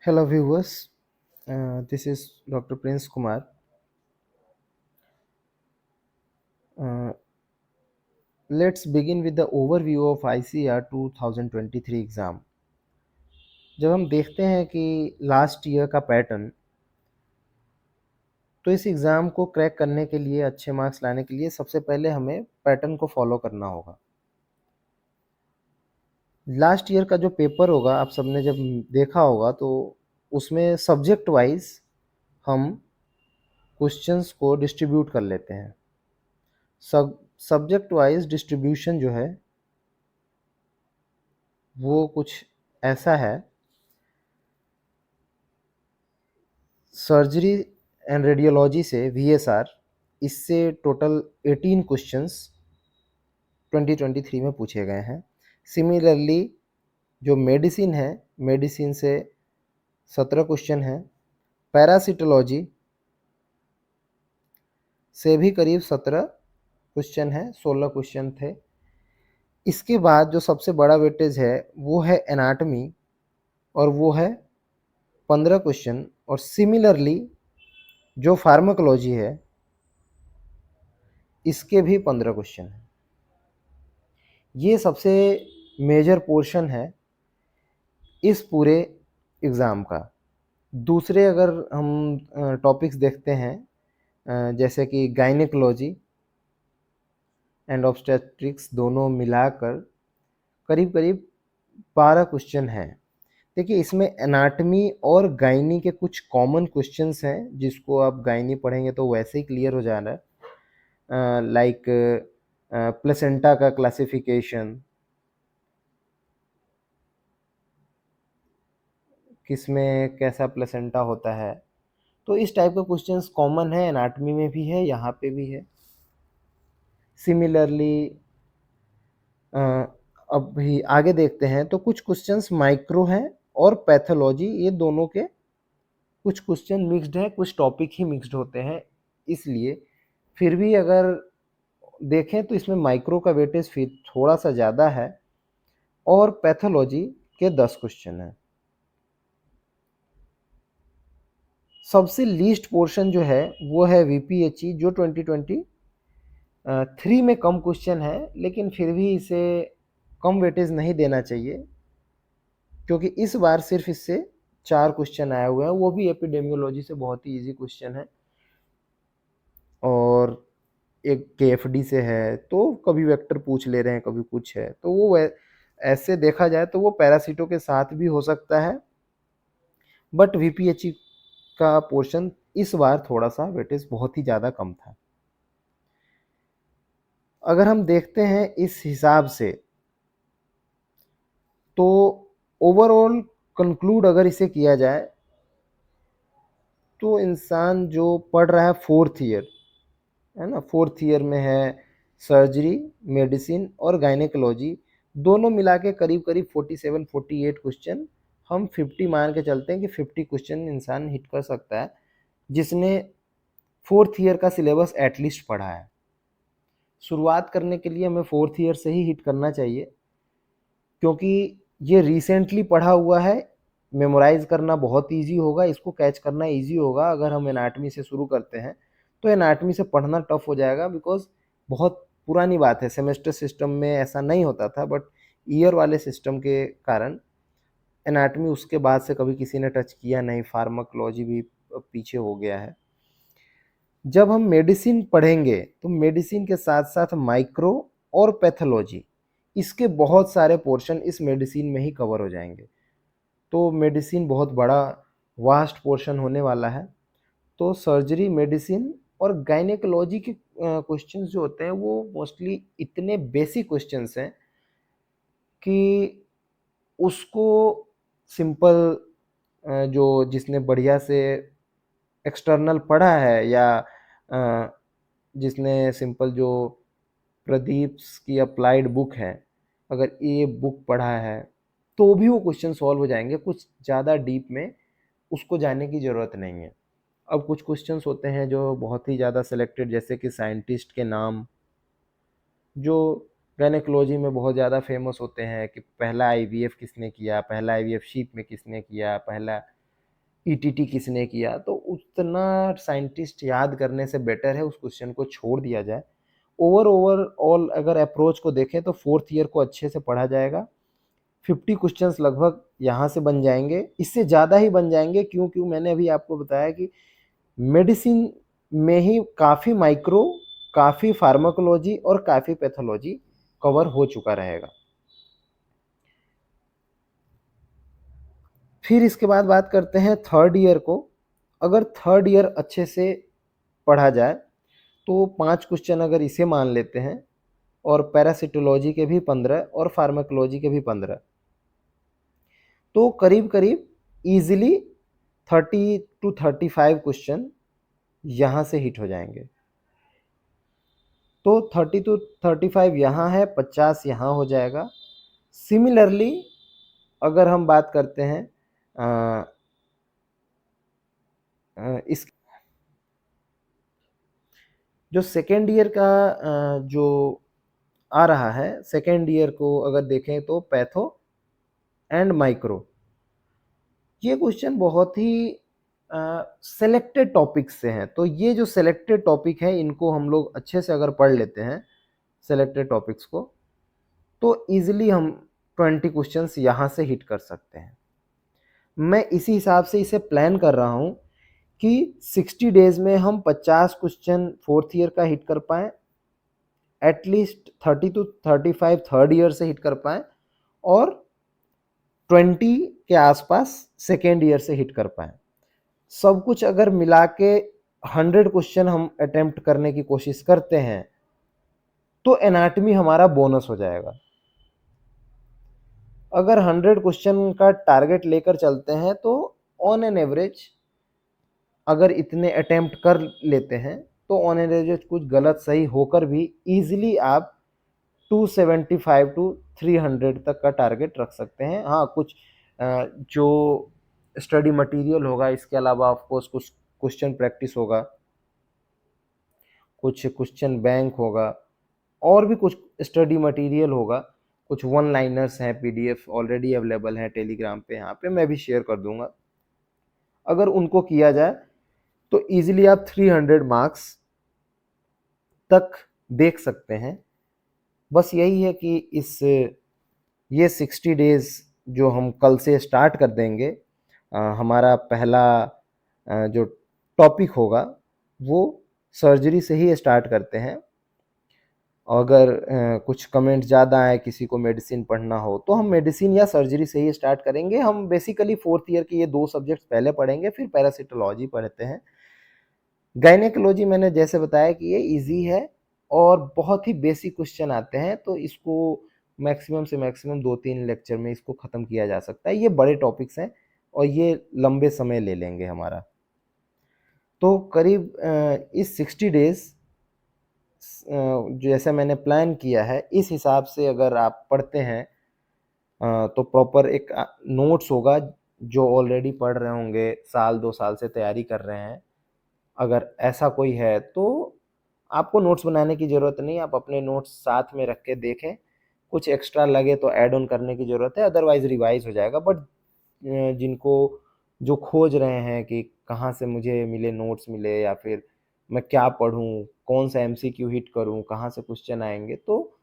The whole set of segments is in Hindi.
Hello viewers, this is Dr. Prince Kumar. Uh, let's begin with the overview of ICR 2023 exam. जब हम देखते हैं कि लास्ट ईयर का पैटर्न, तो इस एग्ज़ाम को क्रैक करने के लिए, अच्छे मार्क्स लाने के लिए सबसे पहले हमें पैटर्न को फॉलो करना होगा। लास्ट ईयर का जो पेपर होगा, आप सबने जब देखा होगा, तो उसमें सब्जेक्ट वाइज हम क्वेश्चंस को डिस्ट्रीब्यूट कर लेते हैं। सब्जेक्ट वाइज डिस्ट्रीब्यूशन जो है वो कुछ ऐसा है। सर्जरी एंड रेडियोलॉजी से VSR, इससे टोटल 18 क्वेश्चंस 2023 में पूछे गए हैं। सिमिलरली जो मेडिसिन है, मेडिसिन से 17 क्वेश्चन हैं। पैरासिटोलॉजी से भी करीब 17 क्वेश्चन हैं, 16 क्वेश्चन थे। इसके बाद जो सबसे बड़ा वेटेज है वो है एनाटमी, और वो है 15 क्वेश्चन। और सिमिलरली जो फार्माकोलॉजी है, इसके भी 15 क्वेश्चन हैं। ये सबसे मेजर पोर्शन है इस पूरे एग्ज़ाम का। दूसरे अगर हम टॉपिक्स देखते हैं, जैसे कि गायनेकोलॉजी एंड ऑब्स्टेट्रिक्स, दोनों मिलाकर करीब करीब 12 क्वेश्चन हैं। देखिए, इसमें एनाटमी और गायनी के कुछ कॉमन क्वेश्चंस हैं, जिसको आप गायनी पढ़ेंगे तो वैसे ही क्लियर हो जाना है। लाइक प्लेसेंटा का क्लासिफिकेशन, किसमें कैसा प्लेसेंटा होता है, तो इस टाइप का क्वेश्चंस कॉमन है, एनाटमी में भी है, यहाँ पे भी है। सिमिलरली अब भी आगे देखते हैं तो कुछ क्वेश्चंस माइक्रो हैं, और पैथोलॉजी, ये दोनों के कुछ क्वेश्चन मिक्स्ड हैं, कुछ टॉपिक ही मिक्स्ड होते हैं। इसलिए फिर भी अगर देखें तो इसमें माइक्रो का वेटेज फिर थोड़ा सा ज़्यादा है, और पैथोलॉजी के 10 क्वेश्चन हैं। सबसे लीस्ट पोर्शन जो है वो है VPHE, जो 2023 में कम क्वेश्चन है, लेकिन फिर भी इसे कम वेटेज नहीं देना चाहिए, क्योंकि इस बार सिर्फ इससे 4 क्वेश्चन आए हुए हैं, वो भी एपिडेमियोलॉजी से बहुत ही इजी क्वेश्चन है, और एक KFD से है। तो कभी वेक्टर पूछ ले रहे हैं, कभी कुछ है, तो वो ऐसे देखा जाए तो वो पैरासीटो के साथ भी हो सकता है, बट VPHE का पोर्शन इस बार थोड़ा सा वेटेज बहुत ही ज़्यादा कम था। अगर हम देखते हैं इस हिसाब से, तो ओवरऑल कंक्लूड अगर इसे किया जाए, तो इंसान जो पढ़ रहा है 4th ईयर, है ना, 4th ईयर में है, सर्जरी, मेडिसिन और गायनेकोलॉजी दोनों मिला के करीब करीब 47-48 क्वेश्चन, हम 50 मान के चलते हैं कि 50 क्वेश्चन इंसान हिट कर सकता है, जिसने 4th ईयर का सिलेबस एटलीस्ट पढ़ा है। शुरुआत करने के लिए हमें 4th ईयर से ही हिट करना चाहिए, क्योंकि ये रिसेंटली पढ़ा हुआ है, मेमोराइज करना बहुत इजी होगा, इसको कैच करना इजी होगा। अगर हम एनाटमी से शुरू करते हैं तो एनाटमी से पढ़ना टफ हो जाएगा, बिकॉज बहुत पुरानी बात है, सेमेस्टर सिस्टम में ऐसा नहीं होता था, बट ईयर वाले सिस्टम के कारण एनाटमी उसके बाद से कभी किसी ने टच किया नहीं, फार्माकोलॉजी भी पीछे हो गया है। जब हम मेडिसिन पढ़ेंगे तो मेडिसिन के साथ साथ माइक्रो और पैथोलॉजी, इसके बहुत सारे पोर्शन इस मेडिसिन में ही कवर हो जाएंगे। तो मेडिसिन बहुत बड़ा वास्ट पोर्शन होने वाला है। तो सर्जरी, मेडिसिन और गायनेकोलॉजी के क्वेश्चंस जो होते हैं वो मोस्टली इतने बेसिक क्वेश्चंस हैं कि उसको सिंपल, जो जिसने बढ़िया से एक्सटर्नल पढ़ा है, या जिसने सिंपल जो प्रदीप की अप्लाइड बुक है, अगर ये बुक पढ़ा है, तो भी वो क्वेश्चन सॉल्व हो जाएंगे, कुछ ज़्यादा डीप में उसको जाने की ज़रूरत नहीं है। अब कुछ क्वेश्चंस होते हैं जो बहुत ही ज़्यादा सिलेक्टेड, जैसे कि साइंटिस्ट के नाम, जो गायनेकोलॉजी में बहुत ज़्यादा फेमस होते हैं, कि पहला IVF किसने किया, पहला IVF शीप में किसने किया, पहला ईटीटी किसने किया, तो उतना साइंटिस्ट याद करने से बेटर है उस क्वेश्चन को छोड़ दिया जाए। ओवरऑल अगर अप्रोच को देखें तो फोर्थ ईयर को अच्छे से पढ़ा जाएगा। 50 क्वेश्चंस लगभग यहाँ से बन जाएंगे, इससे ज़्यादा ही बन जाएंगे, क्यों मैंने अभी आपको बताया कि मेडिसिन में ही काफ़ी माइक्रो, काफ़ी फार्माकोलॉजी और काफ़ी पैथोलॉजी कवर हो चुका रहेगा। फिर इसके बाद बात करते हैं थर्ड ईयर को। अगर थर्ड ईयर अच्छे से पढ़ा जाए तो 5 क्वेश्चन अगर इसे मान लेते हैं, और पैरासिटोलॉजी के भी 15 और फार्माकोलॉजी के भी 15, तो करीब करीब इजीली 30 to 35 क्वेश्चन यहाँ से हिट हो जाएंगे। तो 30 to 35 यहाँ है, 50 यहाँ हो जाएगा। सिमिलरली अगर हम बात करते हैं इस जो सेकेंड ईयर का जो आ रहा है, सेकेंड ईयर को अगर देखें तो पैथो एंड माइक्रो, ये क्वेश्चन बहुत ही सेलेक्टेड टॉपिक्स से हैं। तो ये जो सेलेक्टेड टॉपिक है इनको हम लोग अच्छे से अगर पढ़ लेते हैं सेलेक्टेड टॉपिक्स को, तो इजीली हम 20 क्वेश्चंस यहाँ से हिट कर सकते हैं। मैं इसी हिसाब से इसे प्लान कर रहा हूँ कि 60 डेज में हम 50 क्वेश्चन फोर्थ ईयर का हिट कर पाएँ, एटलीस्ट 30 to 35 थर्ड ईयर से हिट कर पाएँ, और 20 के आसपास सेकेंड ईयर से हिट कर पाएँ। सब कुछ अगर मिला के 100 क्वेश्चन हम अटेम्प्ट करने की कोशिश करते हैं तो एनाटॉमी हमारा बोनस हो जाएगा। अगर 100 क्वेश्चन का टारगेट लेकर चलते हैं तो ऑन एन एवरेज अगर इतने अटेम्प्ट कर लेते हैं तो ऑन एन एवरेज कुछ गलत सही होकर भी इजीली आप 275 to 300 तक का टारगेट रख सकते हैं। हाँ, कुछ जो स्टडी मटेरियल होगा, इसके अलावा ऑफकोर्स कुछ क्वेश्चन प्रैक्टिस होगा, कुछ क्वेश्चन बैंक होगा, और भी कुछ स्टडी मटेरियल होगा, कुछ वन लाइनर्स हैं, पीडीएफ ऑलरेडी अवेलेबल हैं टेलीग्राम पे, यहाँ पे मैं भी शेयर कर दूंगा। अगर उनको किया जाए तो इजीली आप 300 मार्क्स तक देख सकते हैं। बस यही है कि ये 60 डेज जो हम कल से स्टार्ट कर देंगे, हमारा पहला जो टॉपिक होगा वो सर्जरी से ही स्टार्ट करते हैं। अगर कुछ कमेंट ज़्यादा आए, किसी को मेडिसिन पढ़ना हो, तो हम मेडिसिन या सर्जरी से ही स्टार्ट करेंगे। हम बेसिकली फोर्थ ईयर के ये 2 सब्जेक्ट्स पहले पढ़ेंगे, फिर पैरासिटोलॉजी पढ़ते हैं। गायनेकोलॉजी मैंने जैसे बताया कि ये इजी है और बहुत ही बेसिक क्वेश्चन आते हैं, तो इसको मैक्सिमम से मैक्सिमम 2-3 लेक्चर में इसको ख़त्म किया जा सकता है। ये बड़े टॉपिक्स हैं और ये लंबे समय ले लेंगे हमारा। तो करीब इस 60 डेज जैसे मैंने प्लान किया है, इस हिसाब से अगर आप पढ़ते हैं तो प्रॉपर एक नोट्स होगा। जो ऑलरेडी पढ़ रहे होंगे, साल 2 साल से तैयारी कर रहे हैं, अगर ऐसा कोई है तो आपको नोट्स बनाने की ज़रूरत नहीं, आप अपने नोट्स साथ में रख के देखें। कुछ एक्स्ट्रा लगे तो ऐड ऑन करने की ज़रूरत है, अदरवाइज़ रिवाइज़ हो जाएगा। बट जिनको जो खोज रहे हैं कि कहाँ से मुझे मिले, नोट्स मिले, या फिर मैं क्या पढ़ूँ, कौन सा एमसीक्यू हिट करूँ, कहाँ से क्वेश्चन आएंगे, तो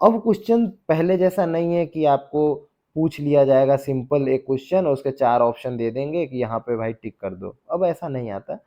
अब क्वेश्चन पहले जैसा नहीं है कि आपको पूछ लिया जाएगा सिंपल एक क्वेश्चन और उसके 4 ऑप्शन दे देंगे कि यहाँ पे भाई टिक कर दो। अब ऐसा नहीं आता।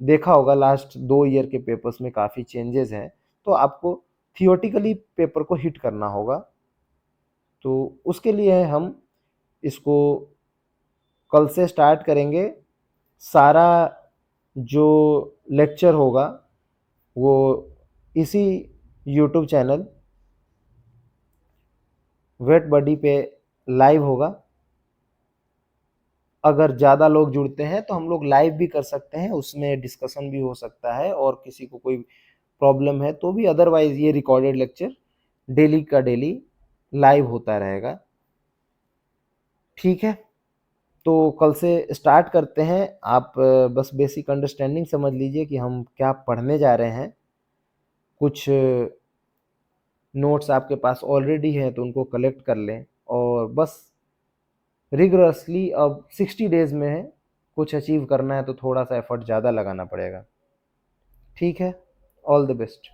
देखा होगा लास्ट 2 ईयर के पेपर्स में काफ़ी चेंजेस हैं, तो आपको थियोरेटिकली पेपर को हिट करना होगा। तो उसके लिए हम इसको कल से स्टार्ट करेंगे। सारा जो लेक्चर होगा वो इसी यूट्यूब चैनल वेट बडी पे लाइव होगा। अगर ज़्यादा लोग जुड़ते हैं तो हम लोग लाइव भी कर सकते हैं, उसमें डिस्कशन भी हो सकता है, और किसी को कोई प्रॉब्लम है तो भी। अदरवाइज ये रिकॉर्डेड लेक्चर डेली का डेली लाइव होता रहेगा। ठीक है, तो कल से स्टार्ट करते हैं। आप बस बेसिक अंडरस्टैंडिंग समझ लीजिए कि हम क्या पढ़ने जा रहे हैं। कुछ नोट्स आपके पास ऑलरेडी हैं तो उनको कलेक्ट कर लें, और बस रिगरसली अब 60 डेज में है, कुछ अचीव करना है तो थोड़ा सा एफर्ट ज़्यादा लगाना पड़ेगा। ठीक है, ऑल द बेस्ट।